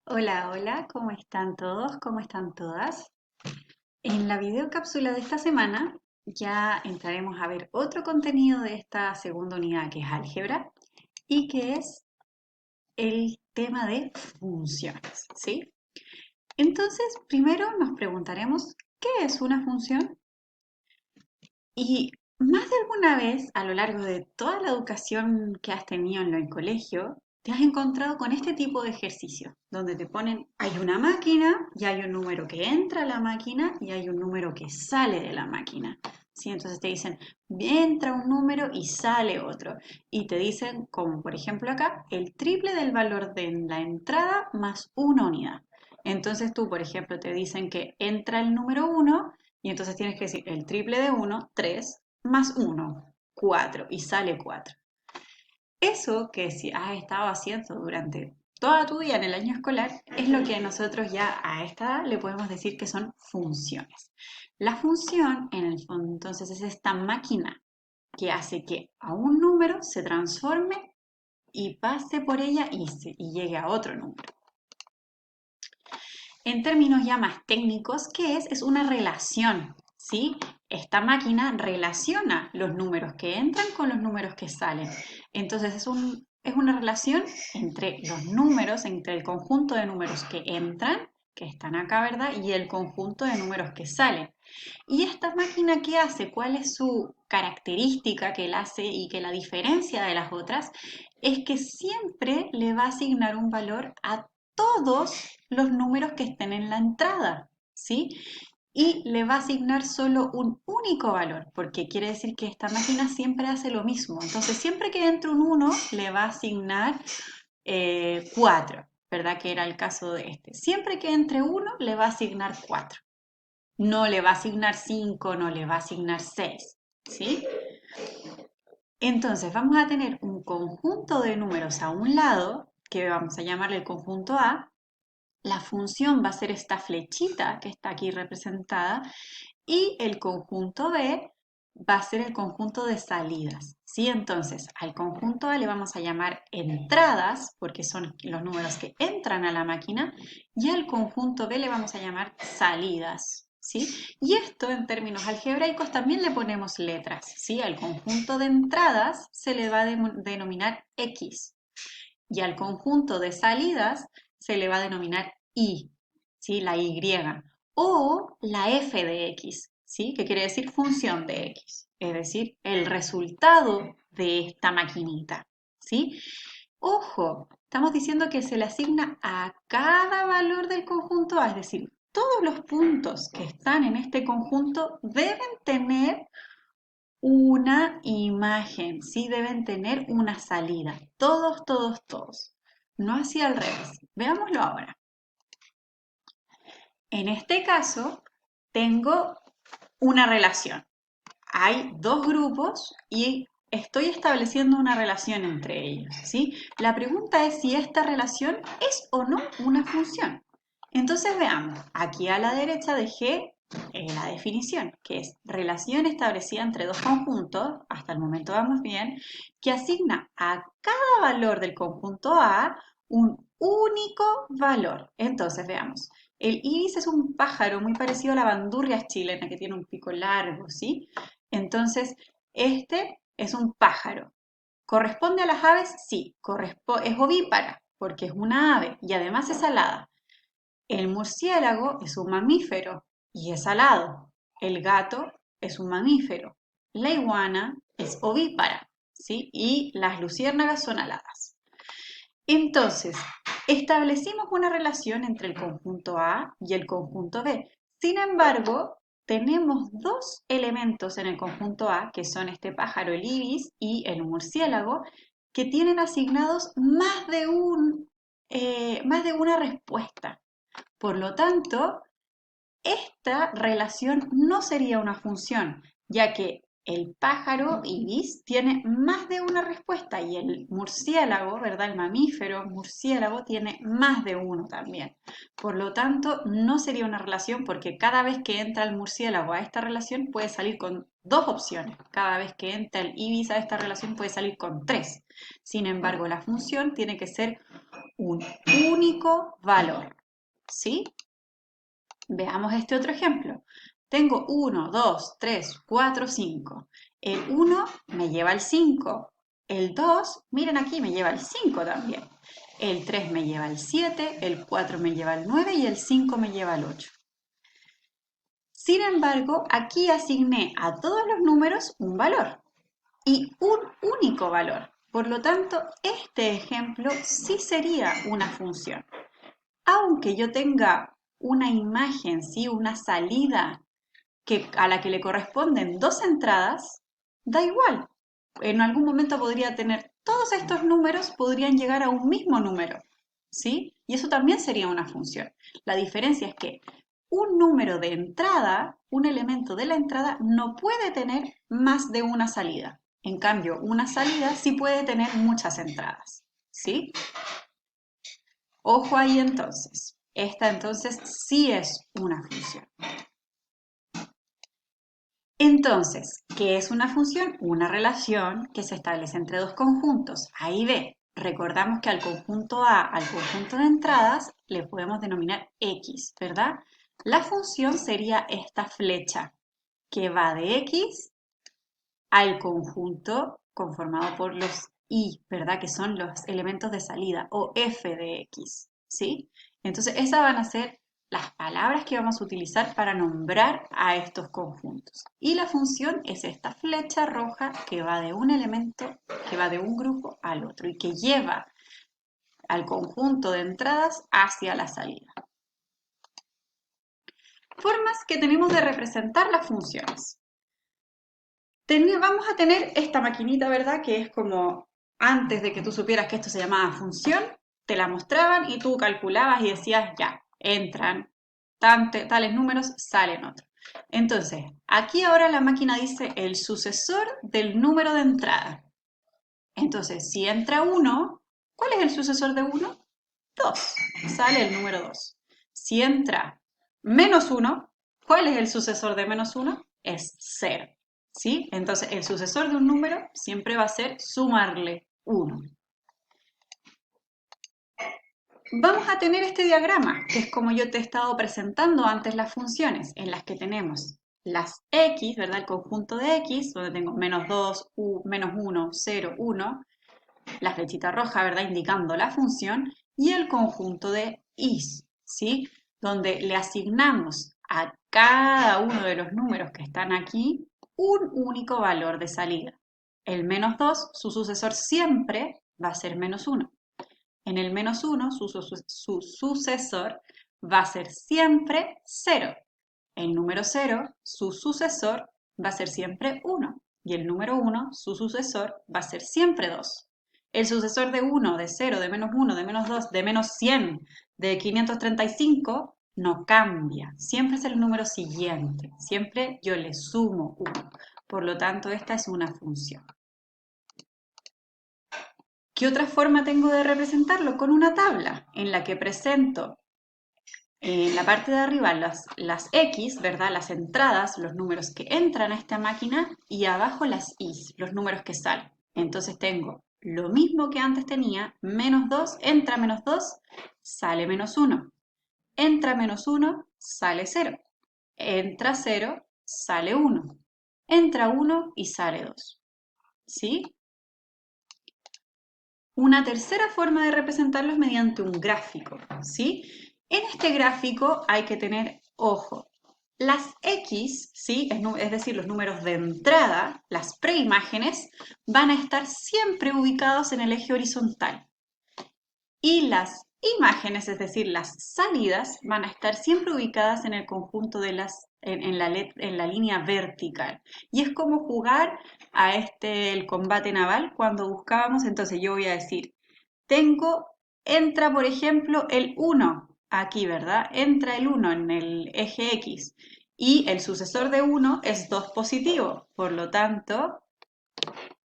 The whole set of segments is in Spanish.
Hola, hola, ¿cómo están todos? ¿Cómo están todas? En la videocápsula de esta semana ya entraremos a ver otro contenido de esta segunda unidad que es álgebra y que es el tema de funciones, ¿sí? Entonces, primero nos preguntaremos, ¿qué es una función? Y más de alguna vez a lo largo de toda la educación que has tenido en el colegio, te has encontrado con este tipo de ejercicios, donde te ponen, hay una máquina y hay un número que entra a la máquina y hay un número que sale de la máquina. ¿Sí? Entonces te dicen, entra un número y sale otro. Y te dicen, como por ejemplo acá, el triple del valor de la entrada más una unidad. Entonces tú, por ejemplo, te dicen que entra el número uno y entonces tienes que decir el triple de uno, 3, más uno, 4, y sale 4. Eso que si has estado haciendo durante toda tu vida en el año escolar es lo que nosotros ya a esta edad le podemos decir que son funciones. La función, en el fondo, entonces es esta máquina que hace que a un número se transforme y pase por ella y llegue a otro número. En términos ya más técnicos, ¿qué es? Es una relación, ¿sí? Esta máquina relaciona los números que entran con los números que salen. Entonces es una relación entre los números, entre el conjunto de números que entran, que están acá, ¿verdad? Y el conjunto de números que salen. ¿Y esta máquina qué hace? ¿Cuál es su característica que la hace y que la diferencia de las otras? Es que siempre le va a asignar un valor a todos los números que estén en la entrada, ¿sí? Y le va a asignar solo un único valor, porque quiere decir que esta máquina siempre hace lo mismo. Entonces, siempre que entre un 1, le va a asignar 4, ¿verdad? Que era el caso de este. Siempre que entre 1, le va a asignar 4. No le va a asignar 5, no le va a asignar 6, ¿sí? Entonces, vamos a tener un conjunto de números a un lado, que vamos a llamarle el conjunto A. La función va a ser esta flechita que está aquí representada y el conjunto B va a ser el conjunto de salidas, ¿sí? Entonces, al conjunto A le vamos a llamar entradas, porque son los números que entran a la máquina, y al conjunto B le vamos a llamar salidas, ¿sí? Y esto en términos algebraicos también le ponemos letras, ¿sí? Al conjunto de entradas se le va a denominar X, y al conjunto de salidas se le va a denominar Y, ¿sí? La Y, o la f de x, ¿sí? Que quiere decir función de x, es decir, el resultado de esta maquinita, ¿sí? Ojo, estamos diciendo que se le asigna a cada valor del conjunto A, es decir, todos los puntos que están en este conjunto deben tener una imagen, ¿sí? Deben tener una salida. Todos, todos, todos. No así al revés. Veámoslo ahora. En este caso, tengo una relación. Hay dos grupos y estoy estableciendo una relación entre ellos, ¿sí? La pregunta es si esta relación es o no una función. Entonces veamos, aquí a la derecha dejé la definición, que es relación establecida entre dos conjuntos, hasta el momento vamos bien, que asigna a cada valor del conjunto A un único valor. Entonces veamos, el ibis es un pájaro muy parecido a la bandurria chilena, que tiene un pico largo, ¿sí? Entonces, este es un pájaro. ¿Corresponde a las aves? Sí, es ovípara, porque es una ave y además es alada. El murciélago es un mamífero y es alado. El gato es un mamífero. La iguana es ovípara, ¿sí? Y las luciérnagas son aladas. Entonces, establecimos una relación entre el conjunto A y el conjunto B. Sin embargo, tenemos dos elementos en el conjunto A, que son este pájaro, el ibis, y el murciélago, que tienen asignados más de una respuesta. Por lo tanto, esta relación no sería una función, ya que el pájaro ibis tiene más de una respuesta y el murciélago, ¿verdad? El mamífero murciélago tiene más de uno también. Por lo tanto, no sería una relación porque cada vez que entra el murciélago a esta relación puede salir con dos opciones. Cada vez que entra el ibis a esta relación puede salir con tres. Sin embargo, la función tiene que ser un único valor, ¿sí? Veamos este otro ejemplo. Tengo 1, 2, 3, 4, 5. El 1 me lleva al 5. El 2, miren aquí, me lleva al 5 también. El 3 me lleva al 7, el 4 me lleva al 9 y el 5 me lleva al 8. Sin embargo, aquí asigné a todos los números un valor y un único valor. Por lo tanto, este ejemplo sí sería una función. Aunque yo tenga una imagen, ¿sí? Una salida a la que le corresponden dos entradas, da igual. En algún momento podría tener todos estos números, podrían llegar a un mismo número, ¿sí? Y eso también sería una función. La diferencia es que un número de entrada, un elemento de la entrada, no puede tener más de una salida. En cambio, una salida sí puede tener muchas entradas, ¿sí? Ojo ahí entonces. Esta entonces sí es una función. Entonces, ¿qué es una función? Una relación que se establece entre dos conjuntos, A y B. Recordamos que al conjunto A, al conjunto de entradas, le podemos denominar X, ¿verdad? La función sería esta flecha que va de X al conjunto conformado por los Y, ¿verdad? Que son los elementos de salida, o F de X, ¿sí? Entonces, esas van a ser las palabras que vamos a utilizar para nombrar a estos conjuntos. Y la función es esta flecha roja que va de un elemento, que va de un grupo al otro y que lleva al conjunto de entradas hacia la salida. Formas que tenemos de representar las funciones. Vamos a tener esta maquinita, ¿verdad? Que es como antes de que tú supieras que esto se llamaba función, te la mostraban y tú calculabas y decías, ya, entran tales números, salen otros. Entonces, aquí ahora la máquina dice el sucesor del número de entrada. Entonces, si entra 1, ¿cuál es el sucesor de 1? 2. Sale el número 2. Si entra menos 1, ¿cuál es el sucesor de menos 1? Es 0. ¿Sí? Entonces, el sucesor de un número siempre va a ser sumarle 1. Vamos a tener este diagrama, que es como yo te he estado presentando antes las funciones, en las que tenemos las x, ¿verdad? El conjunto de x, donde tengo menos 2, menos 1, 0, 1, la flechita roja, ¿verdad? Indicando la función, y el conjunto de is, ¿sí? Donde le asignamos a cada uno de los números que están aquí un único valor de salida. El menos 2, su sucesor siempre va a ser menos 1. En el menos 1, su sucesor va a ser siempre 0. El número 0, su sucesor va a ser siempre 1. Y el número 1, su sucesor va a ser siempre 2. El sucesor de 1, de 0, de menos 1, de menos 2, de menos 100, de 535, no cambia. Siempre es el número siguiente. Siempre yo le sumo 1. Por lo tanto, esta es una función. ¿Qué otra forma tengo de representarlo? Con una tabla en la que presento en la parte de arriba las X, ¿verdad? Las entradas, los números que entran a esta máquina y abajo las Y, los números que salen. Entonces tengo lo mismo que antes tenía, menos 2, entra menos 2, sale menos 1. Entra menos 1, sale 0. Entra 0, sale 1. Entra 1 y sale 2. ¿Sí? Una tercera forma de representarlo es mediante un gráfico, ¿sí? En este gráfico hay que tener ojo. Las X, ¿sí? Es decir, los números de entrada, las preimágenes, van a estar siempre ubicados en el eje horizontal. Y las imágenes, es decir, las salidas, van a estar siempre ubicadas en el conjunto de en la línea vertical. Y es como jugar a el combate naval cuando buscábamos, entonces yo voy a decir, entra por ejemplo el 1 aquí, ¿verdad? Entra el 1 en el eje X y el sucesor de 1 es 2 positivo, por lo tanto,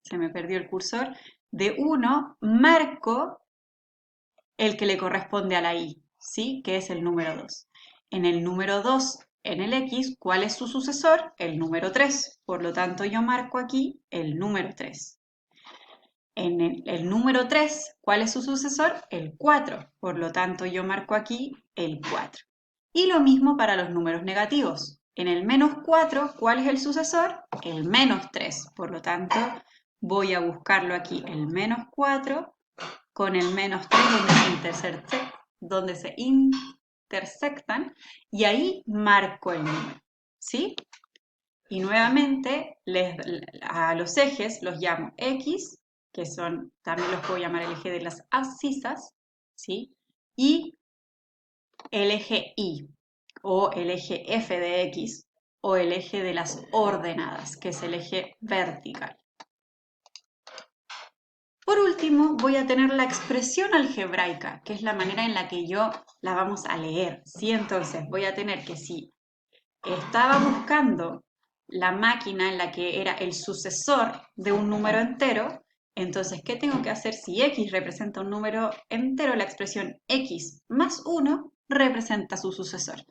se me perdió el cursor, de 1 marco el que le corresponde a la Y, ¿sí? Que es el número 2. En el número 2, en el X, ¿cuál es su sucesor? El número 3. Por lo tanto, yo marco aquí el número 3. En el número 3, ¿cuál es su sucesor? El 4. Por lo tanto, yo marco aquí el 4. Y lo mismo para los números negativos. En el menos 4, ¿cuál es el sucesor? El menos 3. Por lo tanto, voy a buscarlo aquí, el menos 4 con el menos 3 donde se intersectan, y ahí marco el número, ¿sí? Y nuevamente a los ejes los llamo X, que son, también los puedo llamar el eje de las abscisas, ¿sí? Y el eje Y, o el eje F de X, o el eje de las ordenadas, que es el eje vertical. Por último, voy a tener la expresión algebraica, que es la manera en la que yo la vamos a leer, ¿sí? Entonces voy a tener que si estaba buscando la máquina en la que era el sucesor de un número entero, entonces, ¿qué tengo que hacer? Si x representa un número entero, la expresión x más 1 representa su sucesor.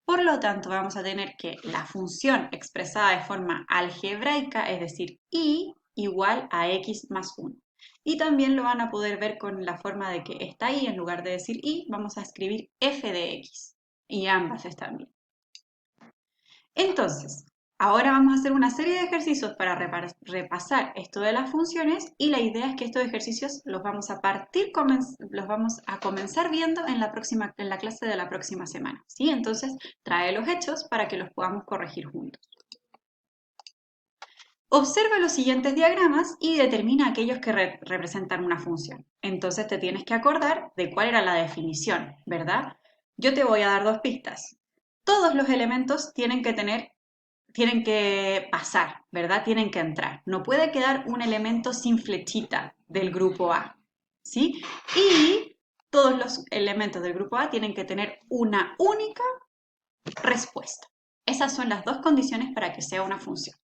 Por lo tanto, vamos a tener que la función expresada de forma algebraica, es decir, y igual a x más 1. Y también lo van a poder ver con la forma de que está ahí, en lugar de decir y, vamos a escribir f de x. Y ambas están bien. Entonces, ahora vamos a hacer una serie de ejercicios para repasar esto de las funciones, y la idea es que estos ejercicios los vamos a comenzar viendo en la clase de la próxima semana, ¿sí? Entonces, trae los hechos para que los podamos corregir juntos. Observa los siguientes diagramas y determina aquellos que representan una función. Entonces te tienes que acordar de cuál era la definición, ¿verdad? Yo te voy a dar dos pistas. Todos los elementos tienen que pasar, ¿verdad? Tienen que entrar. No puede quedar un elemento sin flechita del grupo A, ¿sí? Y todos los elementos del grupo A tienen que tener una única respuesta. Esas son las dos condiciones para que sea una función.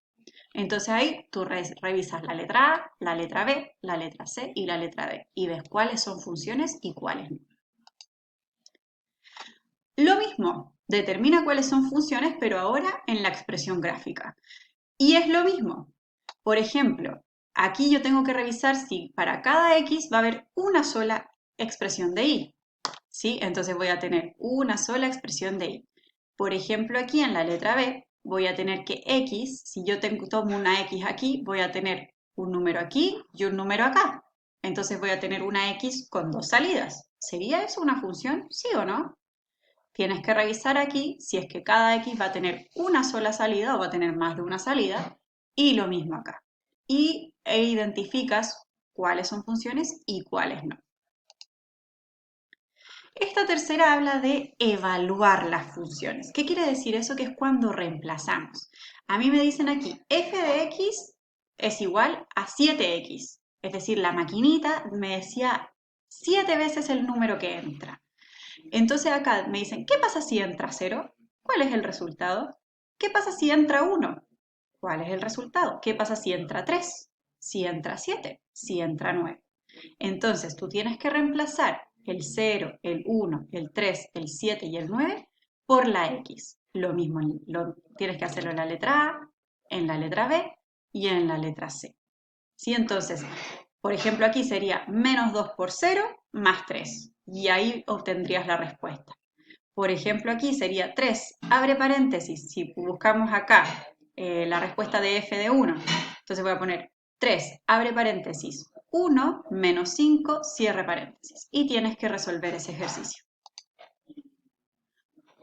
Entonces ahí tú revisas la letra A, la letra B, la letra C y la letra D y ves cuáles son funciones y cuáles no. Lo mismo, determina cuáles son funciones, pero ahora en la expresión gráfica. Y es lo mismo. Por ejemplo, aquí yo tengo que revisar si para cada X va a haber una sola expresión de Y, ¿sí? Entonces voy a tener una sola expresión de Y. Por ejemplo, aquí en la letra B voy a tener que X, si yo tomo una X aquí, voy a tener un número aquí y un número acá. Entonces voy a tener una X con dos salidas. ¿Sería eso una función? ¿Sí o no? Tienes que revisar aquí si es que cada X va a tener una sola salida o va a tener más de una salida, y lo mismo acá. E identificas cuáles son funciones y cuáles no. Esta tercera habla de evaluar las funciones. ¿Qué quiere decir eso? Que es cuando reemplazamos. A mí me dicen aquí, f de x es igual a 7x. Es decir, la maquinita me decía 7 veces el número que entra. Entonces acá me dicen, ¿qué pasa si entra 0? ¿Cuál es el resultado? ¿Qué pasa si entra 1? ¿Cuál es el resultado? ¿Qué pasa si entra 3? Si entra 7, si entra 9. Entonces tú tienes que reemplazar el 0, el 1, el 3, el 7 y el 9 por la X. Lo mismo tienes que hacerlo en la letra A, en la letra B y en la letra C. ¿Sí? Entonces, por ejemplo, aquí sería menos 2 por 0 más 3. Y ahí obtendrías la respuesta. Por ejemplo, aquí sería 3, abre paréntesis. Si buscamos acá la respuesta de f de 1, entonces voy a poner 3, abre paréntesis, 1 menos 5, cierre paréntesis. Y tienes que resolver ese ejercicio.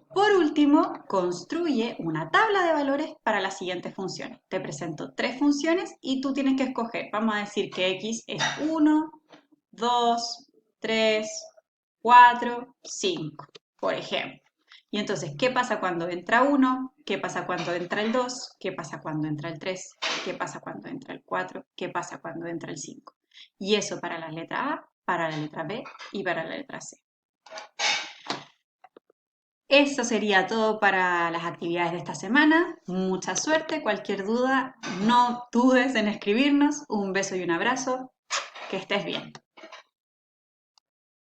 Por último, construye una tabla de valores para las siguientes funciones. Te presento 3 funciones y tú tienes que escoger. Vamos a decir que x es 1, 2, 3, 4, 5, por ejemplo. Y entonces, ¿qué pasa cuando entra 1? ¿Qué pasa cuando entra el 2? ¿Qué pasa cuando entra el 3? ¿Qué pasa cuando entra el 4? ¿Qué pasa cuando entra el 5? Y eso para la letra A, para la letra B y para la letra C. Eso sería todo para las actividades de esta semana. Mucha suerte. Cualquier duda, no dudes en escribirnos. Un beso y un abrazo. Que estés bien.